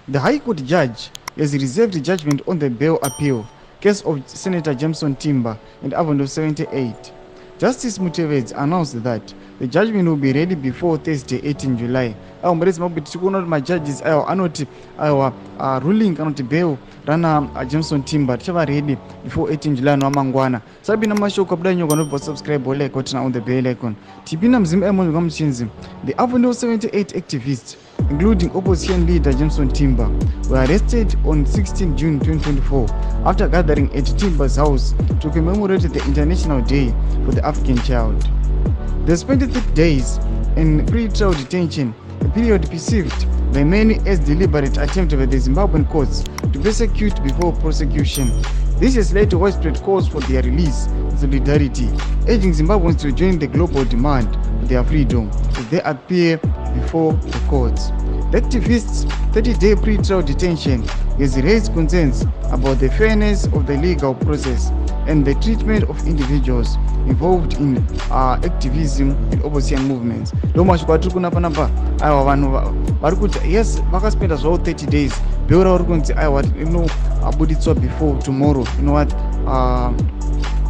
The High Court judge has reserved judgment on the bail appeal case of Senator Jameson Timber and Avondale 78. Justice Mutevedzi announced that the judgment will be ready before Thursday 18 July. Judges ruling kanoti bail rana Jameson Timber tichava ready before 18 July no mangwana. Sabina mashoko kudai nyoka no subscribe ole icon on the bell icon. Tipina mzimba emonyo kamuchinzi. The Avondale 78 activists, including opposition leader Jameson Timber, were arrested on 16 June 2024 after gathering at Timber's house to commemorate the International Day for the African Child. They spent 3 days in pre-trial detention, a period perceived by many as deliberate attempt by the Zimbabwean courts to persecute before prosecution. This has led to widespread calls for their release and solidarity, urging Zimbabweans to join the global demand for their freedom as they appear before the courts. The activists' 30-day pre-trial detention has raised concerns about the fairness of the legal process and the treatment of individuals involved in activism and opposition movements. Yes, vakaspenda zvavo 30 days beura uri kunzi aiwa abuditswa before tomorrow, you know what,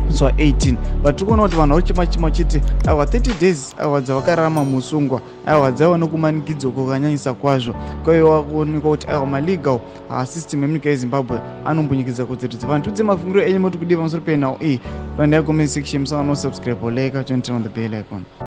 so 18, but tikuona kuti vanhu vari chiti aiwa 30 days aiwa dzavakararama musungwa aiwa dzaiva nokumanikidzo kukanyanyisa kwazvo kwaiva kuonekwa kuti aiwa malegal system yemunyika yezimbabwe anombonyikidza kuti vanhu dzemafungiro enyu moti kudiva musoro penhau iyi pandai comment section musanga no subscribe like turn on the bell icon.